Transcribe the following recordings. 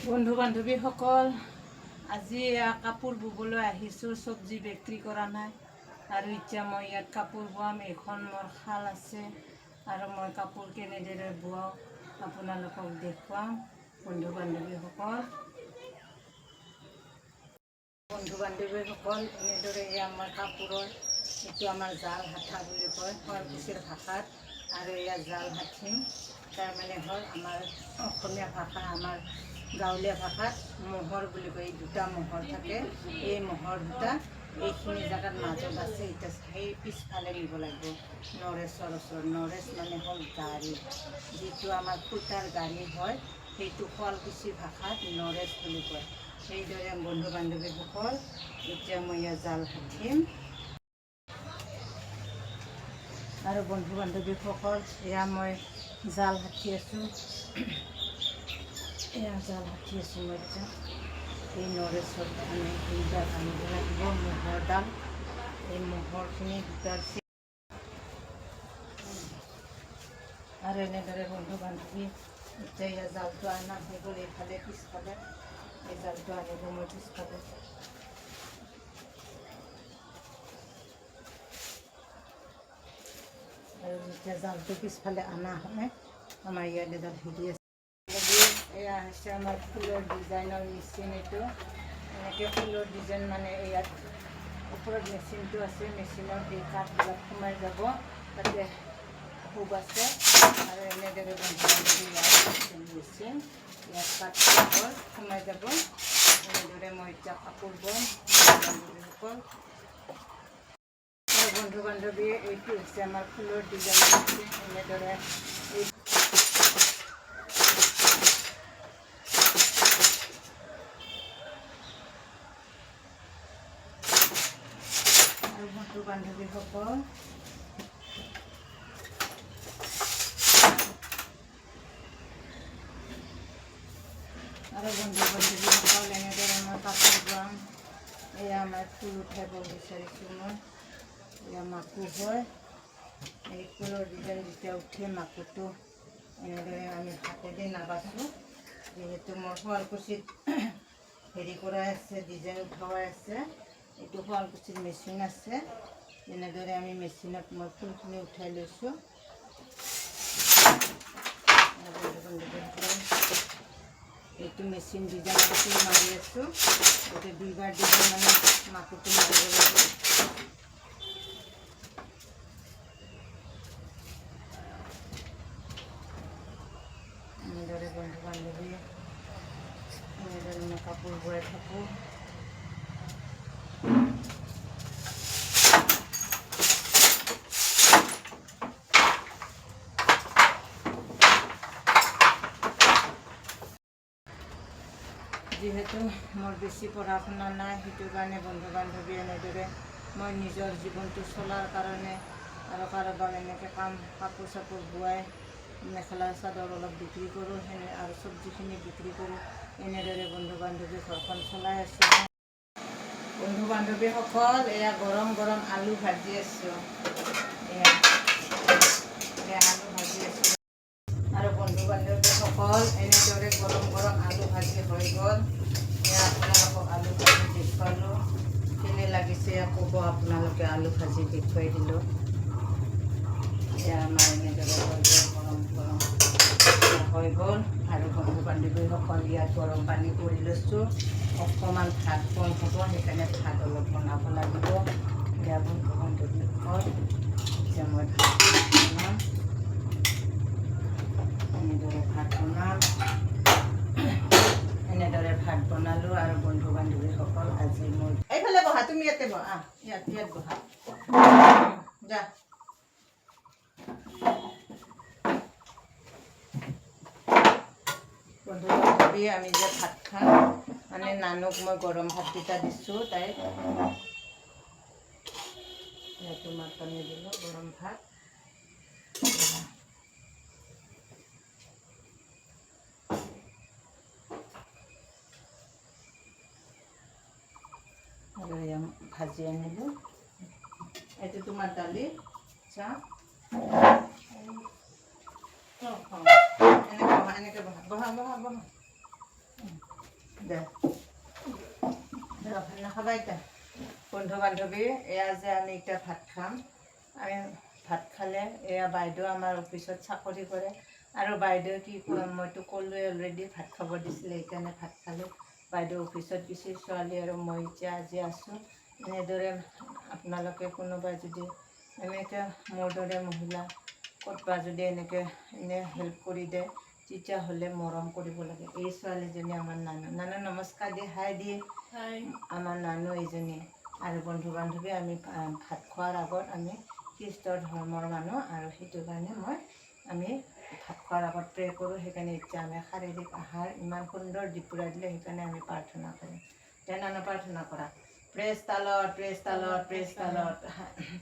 বন্ধু বান্ধৱীসকল, আজি কাপোৰ বুবলৈ আহিছোঁ। চব্জি বিক্ৰী কৰা নাই আৰু এতিয়া মই ইয়াত কাপোৰ বোৱাম। এইখন মোৰ শাল আছে আৰু মই কাপোৰ কেনেদৰে বোৱাওঁ আপোনালোকক দেখুৱাম। বন্ধু বান্ধৱীসকল, এনেদৰে এয়া আমাৰ কাপোৰৰ, এইটো আমাৰ জাল হাঠা বুলি কয় শুৱালকুছিৰ ভাষাত, আৰু এয়া জাল হাঠিম তাৰমানে হ'ল আমাৰ অসমীয়া ভাষা, আমাৰ গাঁৱলীয়া ভাষাত মোহৰ বুলি কয়। এই দুটা মোহৰ থাকে, এই মোহৰ দুটা এইখিনি জেগাত মাজত আছে। এতিয়া সেই পিছফালে নিব লাগিব নৰেছৰ ওচৰত। নৰেছ মানে হ'ল গাড়ী, যিটো আমাৰ সূতাৰ গাড়ী হয়, সেইটো শুৱালকুছি ভাষাত নৰেছ বুলি কয়। সেইদৰে বন্ধু বান্ধৱীসকল, এতিয়া মই ইয়াত জাল হাঠিম। আৰু বন্ধু বান্ধৱীসকল, এয়া মই জাল হাঠি আছোঁ। এয়া জাল হাঠি আছোঁ মই এতিয়া। এই নৰেছত আমি দুইডাল আনিব লাগিব মোহৰডাল। এই মোহৰখিনি দুডাল আৰু এনেদৰে বন্ধু বান্ধৱী, এতিয়া ইয়াৰ জালটো অনা হৈ গ'ল। এইফালে পিছফালে এই জালটো আনিব মই পিছফালে। আৰু যেতিয়া জালটো পিছফালে অনা হয়, আমাৰ ইয়াত এডাল হেৰি আছে। এয়া হৈছে আমাৰ ফুলৰ ডিজাইনৰ মেচিন। এইটো এনেকৈ ফুলৰ ডিজাইন মানে ইয়াত ওপৰত মেচিনটো আছে। মেচিনত এই কাঠবিলাক সোমাই যাব, তাতে হুক আছে। আৰু এনেদৰে বন্ধু বান্ধৱী মেচিন, ইয়াত কাঠবোৰ সোমাই যাব। এনেদৰে মই এতিয়া কাপোৰ বম বান্ধৱীসকল। আৰু বন্ধু বান্ধৱী, এইটো হৈছে আমাৰ ফুলৰ ডিজাইন মেচিন। এনেদৰে বন্ধু বান্ধৱীসকল, এনেদৰে মই কাপোৰ বোৱাম। এয়া আমাৰ ফুল উঠাব বিচাৰিছোঁ মই। এয়া মাকো হয়, এই ফুলৰ ডিজাইন যেতিয়া উঠে মাকুটো এনেদৰে আমি হাতেদি নাবাচোঁ। যিহেতু মোৰ শুৱালকুছিত হেৰি কৰাই আছে, ডিজাইন উঠোৱাই আছে। এইটো শুৱালকুছিত মেচিন আছে। এনেদৰে আমি মেচিনত মই ফুলখিনি উঠাই লৈছোঁ। এইটো মেচিন ডিজাইন ফুল মাৰি আছোঁ। এইটো দুইবাৰ ডিজাইন মানে মাকুটো মাৰিব লাগিব। এনেদৰে বন্ধু বান্ধৱী, এনেদৰে মই কাপোৰ বোৱাই থাকোঁ। যিহেতু মোৰ বেছি পঢ়া শুনা নাই, সেইটো কাৰণে বন্ধু বান্ধৱী এনেদৰে মই নিজৰ জীৱনটো চলাৰ কাৰণে আৰু কাৰোবাৰ এনেকৈ কাপোৰ চাপোৰ বোৱাই মেখেলা চাদৰ অলপ বিক্ৰী কৰোঁ, আৰু চব্জিখিনি বিক্ৰী কৰোঁ। এনেদৰে বন্ধু বান্ধৱী ঘৰখন চলাই আছোঁ। বন্ধু বান্ধৱীসকল, এয়া গৰম গৰম আলু ভাজি আছোঁ। এয়া আলু ভাজি আছোঁ। আৰু বন্ধু বান্ধৱীসকল, এনেদৰে গৰম গৰম আলু ভাজি হৈ গ'ল। এয়া আপোনালোকক আলু ভাজি দেখুৱালোঁ। কেনে লাগিছে ক'ব আপোনালোকে। আলু ভাজি দেখুৱাই দিলোঁ। এয়া আমাৰ এনেদৰে হৈ গ'ল, গৰম গৰম হৈ গ'ল। আৰু বন্ধু বান্ধৱীসকল, ইয়াত গৰম পানী কৰি লৈছোঁ। অকণমান ভাত কম হ'ব, সেইকাৰণে ভাত অলপ বনাব লাগিব। এয়া বন্ধু বান্ধৱীসকল, এতিয়া মই ভাত বনাম। এনেদৰে ভাত বনাম। এনেদৰে ভাত বনালোঁ। আৰু বন্ধু বান্ধৱীসকল, আজি মোৰ এইফালে বহা, তুমি ইয়াতে বহা, ইয়াত বহা, যা। বন্ধু বান্ধৱী, আমি যে ভাত খাম, মানে নানুক মই গৰম ভাতকেইটা দিছোঁ। তাইক তোমাক পানী দিলোঁ গৰম ভাত। আৰু এয়া ভাজি আনিলোঁ। এইটো তোমাৰ দালি, চাহ। এনেকৈ বহা, এনেকৈ বহা, বহা বহা বহা। দে ভাত নাখাবা এতিয়া বন্ধু বান্ধৱী এয়া যে আমি এতিয়া ভাত খাম আমি ভাত খালে এয়া বাইদেউ আমাৰ অফিচত চাকৰি কৰে আৰু বাইদেউ কি মইতো ক'লোৱে অলৰেডি ভাত খাব দিছিলে সেইকাৰণে ভাত খালোঁ বাইদেউ অফিচত গৈছে ছোৱালী আৰু মই এতিয়া আজি আছোঁ এনেদৰে আপোনালোকে কোনোবাই যদি এনেকৈ মোৰ দৰে মহিলা ক'তবা যদি এনেকৈ হেল্প কৰি দিয়ে তেতিয়াহ'লে মৰম কৰিব লাগে এই ছোৱালীজনী আমাৰ নানু নমস্কাৰ দিয়ে হাই দিয়ে আমাৰ নানু এইজনী আৰু বন্ধু বান্ধৱী আমি ভাত খোৱাৰ আগত আমি খ্ৰীষ্টৰ ধৰ্মৰ মানুহ আৰু সেইটো কাৰণে আমি ভাত খোৱাৰ আগত প্ৰে কৰোঁ সেইকাৰণে এতিয়া আমি শাৰীৰিক আহাৰ ইমান সুন্দৰ দুপৰীয়া দিলে সেইকাৰণে আমি প্ৰাৰ্থনা কৰিম নানু প্ৰাৰ্থনা কৰা প্ৰেছ তালত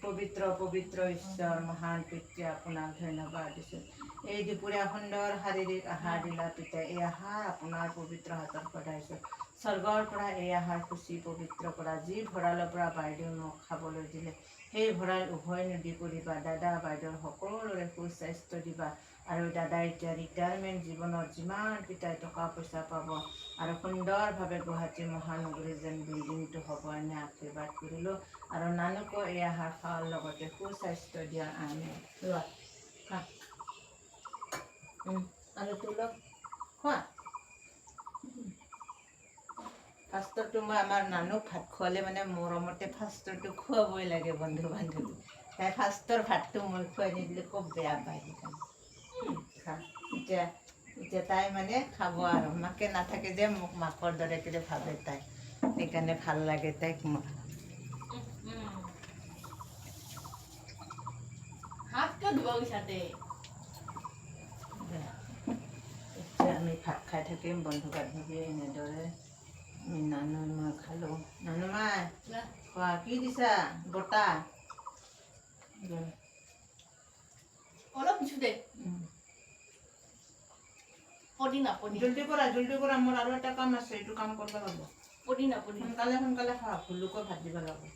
পবিত্ৰ পবিত্ৰ ঈশ্বৰ মহান পিতৃ আপোনাক ধন্যবাদ দিছোঁ এই দুপৰীয়া সুন্দৰ শাৰীৰিক আহাৰ দিলা পিতা এই আহাৰ আপোনাৰ পবিত্ৰ হাতত সদাইছোঁ স্বৰ্গৰ পৰা এই আহাৰ খুচি পবিত্ৰ কৰা যি ভঁৰালৰ পৰা বাইদেউ মোক খাবলৈ দিলে সেই ভঁৰাল উভয় নদী কৰিবা দাদা বাইদেউৰ সকলোৰে সুস্বাস্থ্য দিবা আৰু দাদাই এতিয়া ৰিটায়াৰমেণ্ট জীৱনত যিমান পিতাই টকা পইচা পাব আৰু সুন্দৰভাৱে গুৱাহাটী মহানগৰী যেন বিল্ডিংটো হ'ব এনে আশীৰ্বাদ কৰিলোঁ আৰু নানুকো এই আহাৰ খোৱাৰ লগতে সুস্বাস্থ্য দিয়া আমি লোৱা খা আৰু তোলক খোৱা ফাৰ্ষ্টৰটো মই আমাৰ নানুক ভাত খোৱালে মানে মৰমতে ফাৰ্ষ্টৰটো খুৱাবই লাগে বন্ধু বান্ধৱী তাই ফাৰ্ষ্টৰ ভাতটো মই খুৱাই নিদিলে খুব বেয়া পায় সেইকাৰণে খা এতিয়া তাই মানে খাব আৰু মাকে নাথাকে যে মোক মাকৰ দৰে কৰি ভাবে তাই সেইকাৰণে ভাল লাগে তাইক মোৰ এতিয়া আমি ভাত খাই থাকিম বন্ধু বান্ধৱী এনেদৰে আমি নানু মই খালোঁ নানু মাই খোৱা কি দিছা বতাহ অলপ দিছো দে জলদি কৰা মোৰ আৰু এটা কাম আছে এইটো কাম কৰিব লাগিব সোনকালে খোৱা ভুলুকো ভাত দিব লাগিব